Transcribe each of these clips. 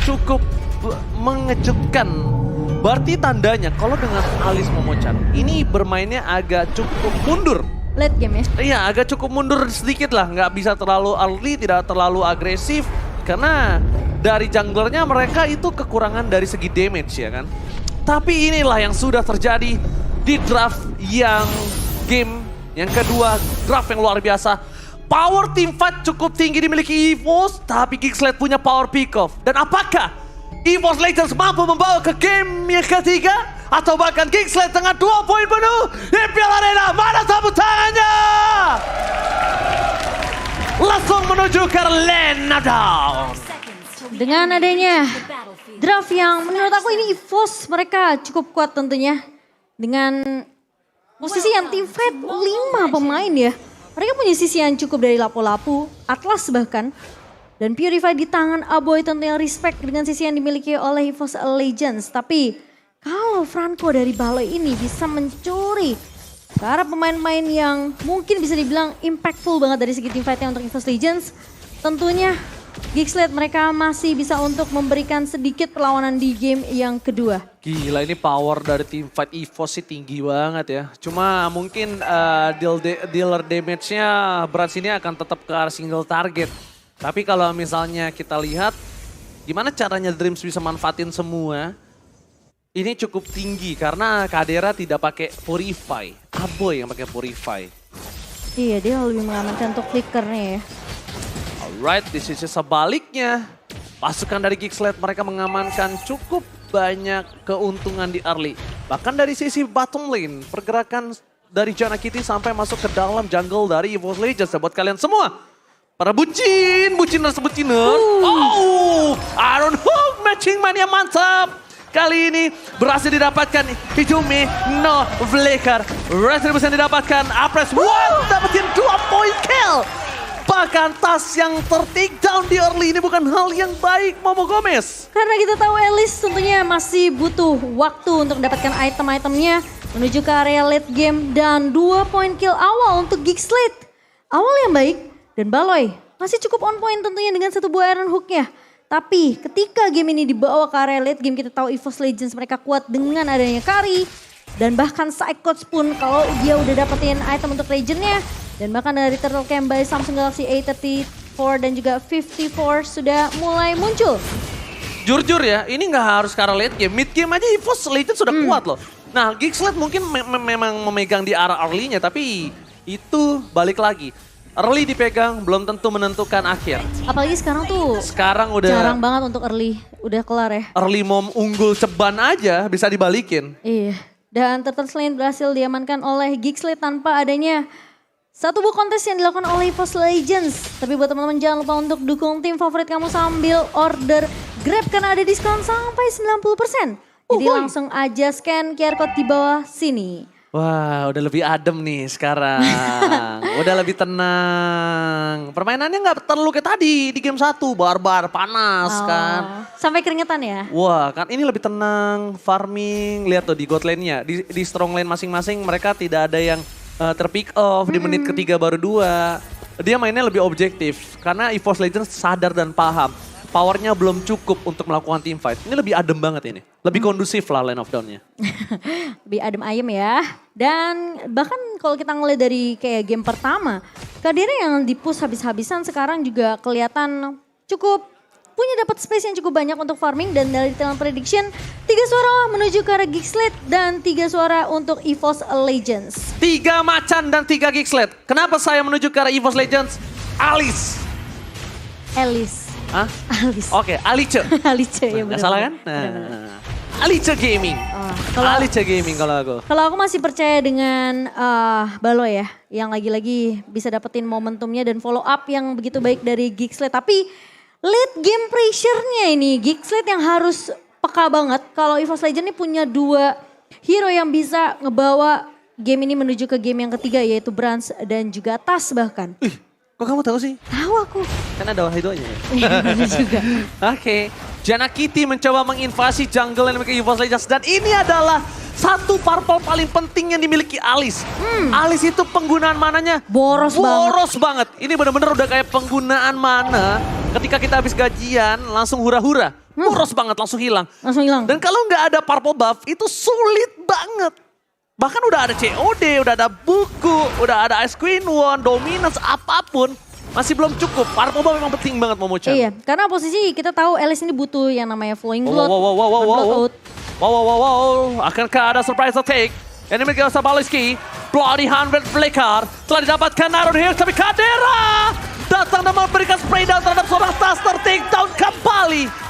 cukup mengejutkan. Berarti tandanya kalau dengan Alice Momochan ini bermainnya agak cukup mundur. Late game ya. Iya, agak cukup mundur sedikit lah. Nggak bisa terlalu early, tidak terlalu agresif. Karena dari junglernya mereka itu kekurangan dari segi damage ya kan. Tapi inilah yang sudah terjadi di draft yang game yang kedua. Draft yang luar biasa. Power teamfight cukup tinggi dimiliki EVOS. Tapi Geeksled punya power pick-off. Dan apakah EVOS Legends mampu membawa ke game yang ketiga? Atau bahkan Geeksled dengan 2 poin penuh di Piala Arena. Mana tepuk tangannya? Langsung menuju ke lane down. Dengan adanya draft yang menurut aku ini EVOS mereka cukup kuat tentunya. Dengan posisi yang team fight 5 pemain ya. Mereka punya sisi yang cukup dari Lapu-Lapu, Atlas bahkan. Dan Purify di tangan Aboy tentunya respect dengan sisi yang dimiliki oleh EVOS Legends. Tapi kalau Franco dari Baloy ini bisa mencuri para pemain-pemain yang mungkin bisa dibilang impactful banget dari segi teamfightnya untuk EVOS Legends. Tentunya Geeksled mereka masih bisa untuk memberikan sedikit perlawanan di game yang kedua. Gila ini power dari teamfight EVOS sih tinggi banget ya. Cuma mungkin dealer damage-nya Brans ini akan tetap ke arah single target. Tapi kalau misalnya kita lihat gimana caranya Dreams bisa manfaatin semua. Ini cukup tinggi karena Kadera tidak pakai Purify. Aboy yang pakai Purify. Iya dia lebih mengamankan untuk flickernya ya. Alright, di sisi sebaliknya. Pasukan dari Geeksled mereka mengamankan cukup banyak keuntungan di early. Bahkan dari sisi bottom lane, pergerakan dari Janakity sampai masuk ke dalam jungle dari EVOS Legends. Buat kalian semua. Para buciners. Oh, Iron Hook matching mania mantap. Kali ini berhasil didapatkan Hijumi no Flicker. Retribution didapatkan Apres. Wow, dapetin 2 point kill. Bahkan Tas yang ter-take down di early ini bukan hal yang baik Momo Gomez. Karena kita tahu Alice tentunya masih butuh waktu untuk mendapatkan item-itemnya menuju ke area late game dan 2 point kill awal untuk Geeksled. Awal yang baik dan Baloy masih cukup on point tentunya dengan 1 buah Iron Hook-nya. Tapi ketika game ini dibawa ke area late game kita tahu EVOS Legends mereka kuat dengan adanya Kari. Dan bahkan Psychots pun kalau dia udah dapetin item untuk Legend-nya. Dan bahkan dari Turtle Camp by Samsung Galaxy A34 dan juga 54 sudah mulai muncul. Jujur ya, ini nggak harus ke arah late game. Mid game aja EVOS Legends sudah kuat loh. Nah, Geeksled mungkin memang memegang di arah early-nya. Tapi itu balik lagi. Early dipegang belum tentu menentukan akhir. Apalagi sekarang tuh sekarang udah jarang banget untuk early. Udah kelar ya. Early mom unggul ceban aja bisa dibalikin. Iya. Dan Turtle Lane berhasil diamankan oleh Geeksled tanpa adanya satu buah kontes yang dilakukan oleh EVOS Legends. Tapi buat teman-teman jangan lupa untuk dukung tim favorit kamu sambil order Grab karena ada diskon sampai 90%. Jadi langsung aja scan QR code di bawah sini. Wah, udah lebih adem nih sekarang. Udah lebih tenang. Permainannya nggak terlalu kayak tadi di game 1. Barbar, panas kan. Sampai keringetan ya? Wah, kan ini lebih tenang, farming. Lihat tuh di god lane-nya. Di strong lane masing-masing mereka tidak ada yang terpick off. Di menit ketiga baru 2. Dia mainnya lebih objektif. Karena EVOS Legends sadar dan paham. Powernya belum cukup untuk melakukan team fight. Ini lebih adem banget ini. Lebih kondusif lah line of down-nya. Lebih adem ayem ya. Dan bahkan kalau kita ngeliat dari kayak game pertama. Kadera yang di-push habis-habisan sekarang juga kelihatan cukup punya dapat space yang cukup banyak untuk farming. Dan dari talent prediction 3 suara menuju ke arah Geeksled dan 3 suara untuk EVOS Legends. 3 macan dan 3 Geeksled. Kenapa saya menuju ke arah EVOS Legends? Alice. Hah? Alice. Oke, Alice. Alice ya benar. Nggak salah kan? Nah, Alice Gaming. Alice Gaming kalau aku. Kalau aku masih percaya dengan Baloy ya. Yang lagi-lagi bisa dapetin momentumnya dan follow up yang begitu baik dari Geeksled. Tapi late game pressure-nya ini Geeksled yang harus peka banget. Kalau EVOS Legends ini punya 2 hero yang bisa ngebawa game ini menuju ke game yang ketiga yaitu Brans dan juga Tas bahkan. Kok kamu tahu sih? Tahu aku. Kan ada Wahidanya ya? Iya benar juga. Oke. Janakity mencoba menginvasi jungle yang dimiliki EVOS Legends. Dan ini adalah satu purple paling penting yang dimiliki Alice. Alice itu penggunaan mananya Boros banget. Ini benar-benar udah kayak penggunaan mana ketika kita habis gajian langsung hura-hura. boros banget langsung hilang. Langsung hilang. Dan kalau nggak ada purple buff itu sulit banget. Bahkan udah ada COD, udah ada buku, udah ada Ice Queen One, Dominance, apapun. Masih belum cukup, purple buff memang penting banget Momochan. Iya, karena posisi kita tahu Alice ini butuh yang namanya Flowing Blood. Wow. Akankah ada surprise attack? Yang dimiliki oleh Sabaliski. Bloody Hand Red Flicker. Telah didapatkan Iron Heart, tapi Kadera datang dan memberikan spray down terhadap seorang Taster. Takedown kembali.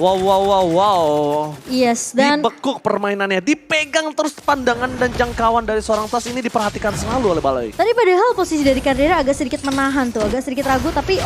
Wow. Yes, dan Dibekuk permainannya, dipegang terus pandangan dan jangkauan dari seorang Tas ini diperhatikan selalu oleh Balai. tadi padahal posisi dari Kadera agak sedikit menahan tuh, agak sedikit ragu, tapi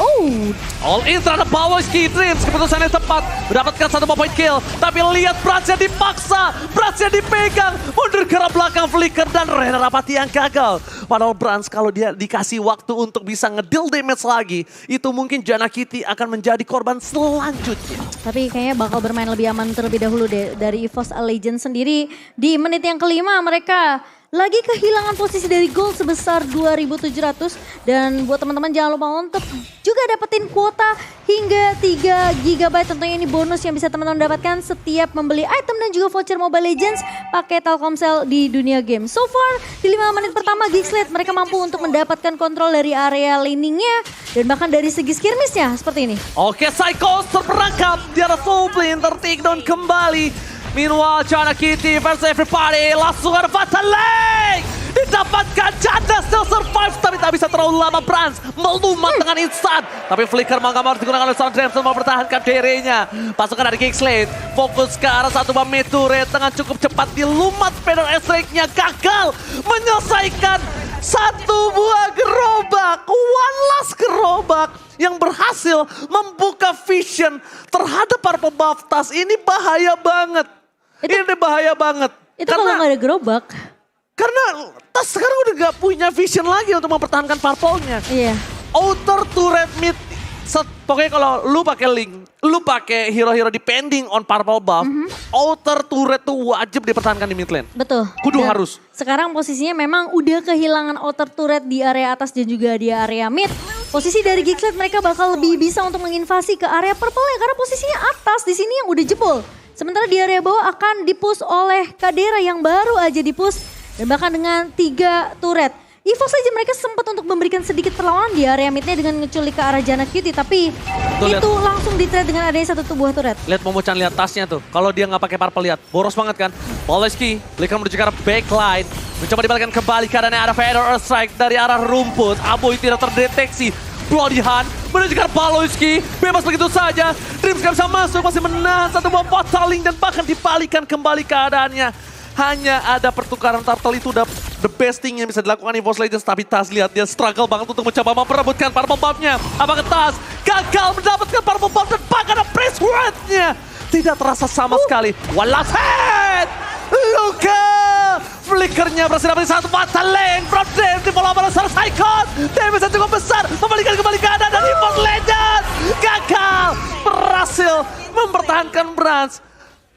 All in terhadap Balai Dreams, keputusannya tepat, mendapatkan satu point kill. Tapi lihat Bransnya dipaksa, Bransnya dipegang, mundur ke arah belakang Flicker dan Rena Rapati yang gagal. Padahal Brans kalau dia dikasih waktu untuk bisa ngedeal damage lagi, itu mungkin Jana Kitty akan menjadi korban selanjutnya. tapi kayaknya bakal bermain lebih aman terlebih dahulu deh dari EVOS Legends sendiri. Di menit yang kelima mereka lagi kehilangan posisi dari gold sebesar 2.700. Dan buat teman-teman jangan lupa untuk juga dapetin kuota hingga 3 GB. Tentunya ini bonus yang bisa teman-teman dapatkan setiap membeli item dan juga voucher Mobile Legends pakai Telkomsel di dunia game. So far di 5 menit pertama Geekslead mereka mampu untuk mendapatkan kontrol dari area laningnya dan bahkan dari segi skirmishnya seperti ini. Oke, Psychos terperangkap di arah full plane, tertakedown kembali. Meanwhile, Jana Kitty versus everybody, langsung ada Fatal Link. Didapatkan, Jana still survive, tapi tak bisa terlalu lama. Brans melumat dengan instan. Tapi Flicker mau digunakan oleh seorang Dreams untuk mempertahankan dirinya. Pasukan dari Geekslead fokus ke arah satu bom turret dengan cukup cepat dilumat Spider Strike-nya, gagal menyelesaikan satu buah gerobak, one last gerobak yang berhasil membuka vision terhadap Purple Buff Tas. Ini bahaya banget. Ini bahaya banget. Itu kalau nggak ada gerobak. Karena Tas sekarang udah gak punya vision lagi untuk mempertahankan purple-nya. Iya. Outer turret mid. Pokoknya kalau lu pakai Link, lu pakai hero-hero depending on purple buff, outer turret tuh wajib dipertahankan di mid lane. Betul. Kudu Dan harus. Sekarang posisinya memang udah kehilangan outer turret di area atas dan juga di area mid. Posisi dari Geekslead mereka bakal lebih bisa untuk menginvasi ke area purple ya karena posisinya atas di sini yang udah jebol. Sementara di area bawah akan dipush oleh Kadera yang baru aja dipush dan bahkan dengan 3 turret. EVOS saja mereka sempat untuk memberikan sedikit perlawanan di area midnya dengan ngeculik ke arah Jana Kitty, tapi itu langsung di-trade dengan adanya satu buah turret. Lihat Momochan, lihat tasnya tuh. Kalau dia nggak pakai purple, lihat boros banget kan. Poleski, Flicker menuju ke arah backline, mencoba dibalikkan kembali keadaannya ada Feather Strike dari arah rumput. Aboy tidak terdeteksi. Bloody Hand menuju ke arah Poleski, bebas begitu saja. Dreams gak bisa masuk, masih menahan satu buah Fatal Link dan bahkan dibalikan kembali keadaannya. Hanya ada pertukaran turtle itu udah the best thing yang bisa dilakukan EVOS Legends. Tapi Tas lihat dia struggle banget untuk mencoba memperebutkan purple buff-nya. Apakah Tas gagal mendapatkan purple buff dan bahkan ada press word-nya. Tidak terasa sama sekali. One last hit! Luka! Flickernya berhasil dapat satu Fatal Link from Dream di bola bola Psychos. Damage yang cukup besar membalikan kembali keadaan dan EVOS Legends gagal berhasil mempertahankan Brans.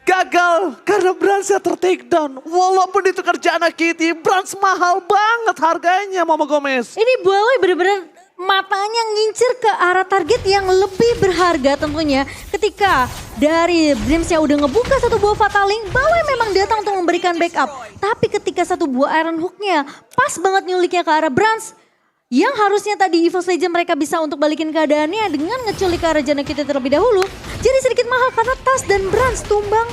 Gagal karena Bransnya tertakedown. Walaupun itu kerjaan Kitty, Brans mahal banget harganya Mama Gomez. Ini Baloi benar-benar matanya ngincir ke arah target yang lebih berharga tentunya. Ketika dari Dreams-nya udah ngebuka satu buah Fatal Link, Baloi memang datang untuk memberikan backup. Tapi ketika satu buah Iron Hook-nya pas banget nyuliknya ke arah Brans, yang harusnya tadi EVOS Legends mereka bisa untuk balikin keadaannya dengan ngeculik ke arah Jana Kitty terlebih dahulu. Jadi sedikit mahal karena Tas dan Brans tumbang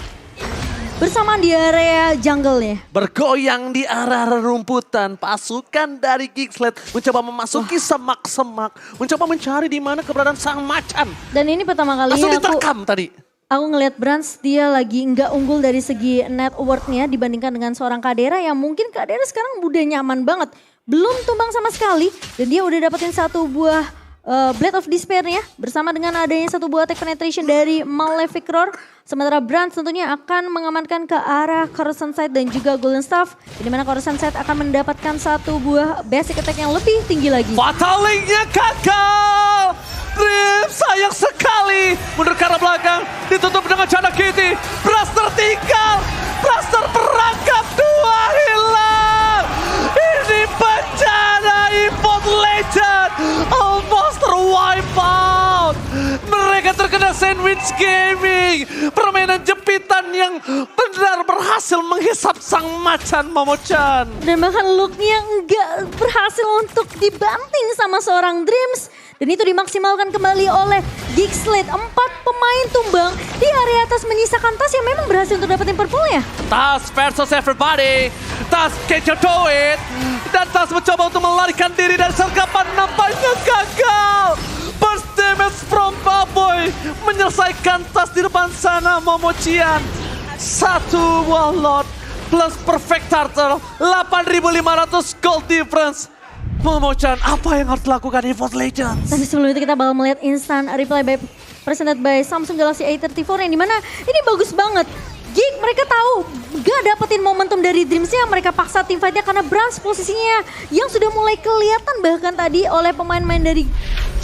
bersamaan di area jungle-nya. Bergoyang di arah rerumputan, pasukan dari Geekslead mencoba memasuki semak-semak, mencoba mencari di mana keberadaan sang macan. Dan ini pertama kalinya langsung diterkam tadi. Aku ngelihat Brans dia lagi nggak unggul dari segi net worth-nya dibandingkan dengan seorang Kadera yang mungkin Kadera sekarang udah nyaman banget. Belum tumbang sama sekali dan dia udah dapetin satu buah Blade of Despair-nya bersama dengan adanya satu buah attack penetration dari Malefic Roar. Sementara Brans tentunya akan mengamankan ke arah Coruscant Sight dan juga Golden Staff. Di mana Coruscant Sight akan mendapatkan satu buah basic attack yang lebih tinggi lagi. Fatal Link-nya gagal! Dream sayang sekali. Mundur ke arah belakang, ditutup dengan Jana Kitty. Brans tertinggal, Brans terperangkap, 2 hilang. Ini bencana EVOS Legends almost terwipe out. Mereka terkena ada Sandwich Gaming. Permainan jepitan yang benar berhasil menghisap sang macan Momo-chan. Dan bahkan looknya nggak berhasil untuk dibanting sama seorang Dreams. Dan itu dimaksimalkan kembali oleh Geekslate. 4 pemain tumbang di area atas menyisakan Tas yang memang berhasil untuk dapetin purple ya. Tas versus everybody. Tas can't you do it? Dan Tas mencoba untuk melarikan diri dari sergapan, nampaknya gagal. Burst damage from Baboy menyelesaikan Tas di depan sana. Momo-chan 1 Warlord plus Perfect Turtle 8.500 gold difference. Momo-chan, apa yang harus dilakukan EVOS Legends? Tapi sebelum itu kita bakal melihat instant replay presented by Samsung Galaxy A34 yang dimana ini bagus banget. Geek mereka tahu gak dapetin momentum dari Dreams-nya, mereka paksa teamfight-nya karena Brans posisinya yang sudah mulai kelihatan bahkan tadi oleh pemain-pemain dari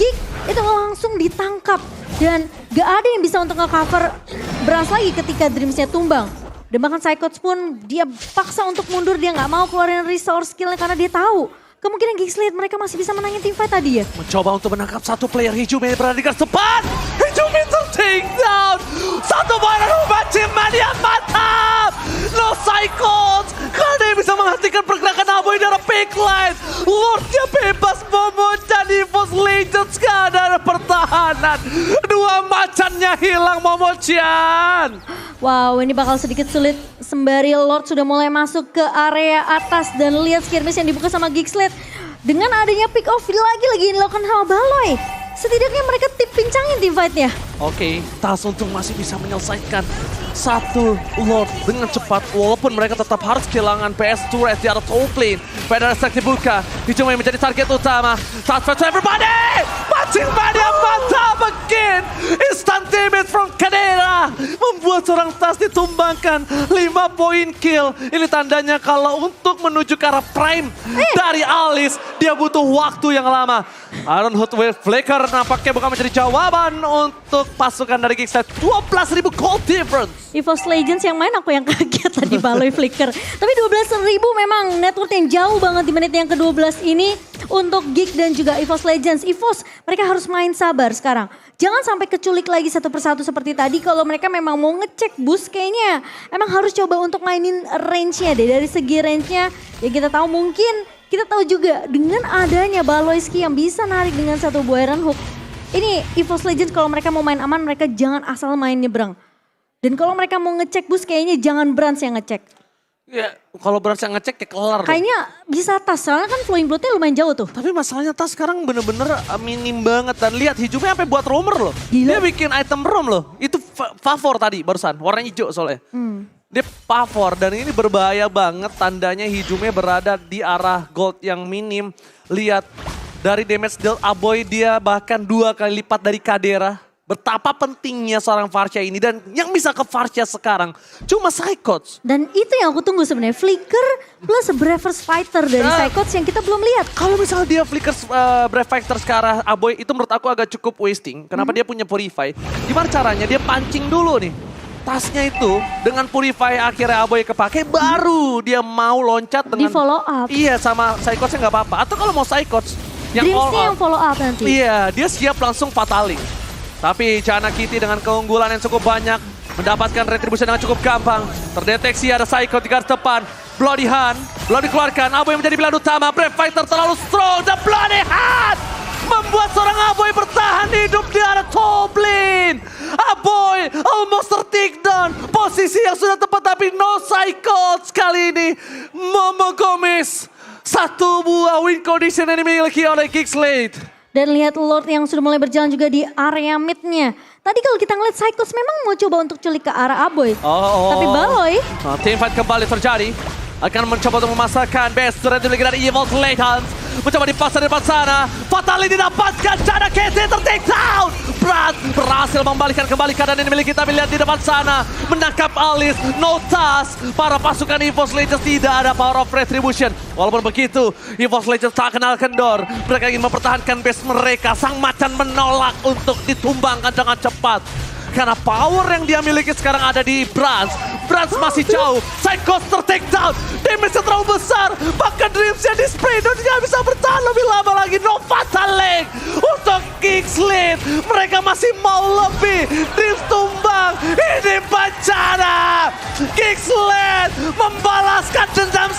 Geek itu langsung ditangkap. Dan gak ada yang bisa untuk nge-cover Brans lagi ketika Dreams-nya tumbang. Dan bahkan Psychots pun dia paksa untuk mundur, dia gak mau keluarin resource skill-nya karena dia tahu kemungkinan Geekslate mereka masih bisa menangin teamfight tadi ya. Mencoba untuk menangkap satu player Hijume berada di garis depan. Hijume take down. Satu bola rumah Cimania mantap. No Psychos. Karena dia bisa menghentikan pergerakan Aboy dari backline. Lordnya bebas, Momo-chan EVOS Legends gak ada pertahanan. Dua macannya hilang Momo-chan. Wow, ini bakal sedikit sulit sembari Lord sudah mulai masuk ke area atas dan lihat skirmish yang dibuka sama Geekslate. Dengan adanya pick off lagi dilakukan sama Baloy. Setidaknya mereka pincangin team fight-nya. Oke, Tas untuk masih bisa menyelesaikan satu Lord dengan cepat. Walaupun mereka tetap harus kehilangan PS turret di arah top lane. Pada saat dibuka, Hijume menjadi target utama. Tas to everybody! Matching mania mantap again! Instant damage from Kadena! Membuat seorang Tas ditumbangkan. 5 poin kill. Ini tandanya kalau untuk menuju ke arah prime dari Alice, dia butuh waktu yang lama. Iron Hood with Flicker nampaknya bukan menjadi jawaban untuk pasukan dari Geekslate. 12.000 gold difference. EVOS Legends yang main aku yang kaget tadi Baloy Flicker. Tapi 12.000 memang network yang jauh banget di menit yang ke-12 ini untuk Geek dan juga EVOS Legends. EVOS mereka harus main sabar sekarang. Jangan sampai keculik lagi satu persatu seperti tadi. Kalau mereka memang mau ngecek boost kayaknya emang harus coba untuk mainin range-nya deh. Dari segi range-nya ya kita tahu mungkin, kita tahu juga dengan adanya Baloyski yang bisa narik dengan satu buah Iron Hook. Ini EVOS Legends kalau mereka mau main aman mereka jangan asal main nyebrang. Dan kalau mereka mau ngecek boost kayaknya jangan Brans yang ngecek. Ya, kalau Brans yang ngecek ya kelar. Kayaknya bisa Tas, soalnya kan flowing blood-nya lumayan jauh tuh. Tapi masalahnya Tas sekarang bener-bener minim banget. Dan lihat Hijume sampai buat roamer loh. Gila. Dia bikin item roam loh. Itu favor tadi barusan, warna hijau soalnya. Dia favor dan ini berbahaya banget. Tandanya Hijume berada di arah gold yang minim. Lihat dari damage dealt Aboy dia bahkan 2 kali lipat dari Kadera. Betapa pentingnya seorang Varsha ini dan yang bisa ke Varsha sekarang cuma Psychots. Dan itu yang aku tunggu sebenarnya, Flicker plus Breakfast Fighter dari Psychots yang kita belum lihat. Kalau misalnya dia Flicker Brave Fighter ke arah Aboy itu menurut aku agak cukup wasting. Kenapa dia punya Purify? Gimana caranya dia pancing dulu nih. Tasnya itu dengan Purify akhirnya Aboy kepake baru dia mau loncat dengan... Di follow up. Iya sama Psychotsnya nggak apa-apa. Atau kalau mau Psychots yang all Dreams-nya out. yang follow up nanti. Iya dia siap langsung Fataling. Tapi Chana Kitty dengan keunggulan yang cukup banyak mendapatkan retribusi dengan cukup gampang. Terdeteksi ada Psycho di garis depan. Bloody Hand belum dikeluarkan. Aboy menjadi pilihan utama. Brave Fighter terlalu strong. Dan Bloody Hand membuat seorang Aboy bertahan hidup di arah top lane. Aboy almost take down. Posisi yang sudah tepat tapi no Psycho kali ini. Momo Gomez. Satu buah win condition yang dimiliki oleh Geekslate. Dan lihat Lord yang sudah mulai berjalan juga di area mid-nya. Tadi kalau kita ngeliat Psychos memang mau coba untuk culik ke arah Aboy. Tapi Baloy. Nah, team fight kembali terjadi. Akan mencoba untuk memasakkan best ready dari EVOS Legends. Mencoba dipasang di depan sana. Fatali didapatkan. Chana KT ter-take down. Brad berhasil membalikkan kembali keadaan yang dimiliki. Tapi lihat di depan sana. Menangkap Alice. No Tas. Para pasukan EVOS Legends tidak ada power of retribution. Walaupun begitu, EVOS Legends tak kenal kendor. Mereka ingin mempertahankan base mereka. Sang macan menolak untuk ditumbangkan dengan cepat. Karena power yang dia miliki sekarang ada di Brans. Brans masih jauh. Psychos ter-take down. Damage-nya terlalu besar. Bahkan Dreams-nya di spray dan gak bisa bertahan lebih lama lagi. No fatal leg untuk Geeks. Geeks lead, mereka masih mau lebih. Drift tumbang, ini bencana. Geeks lead membalaskan dendam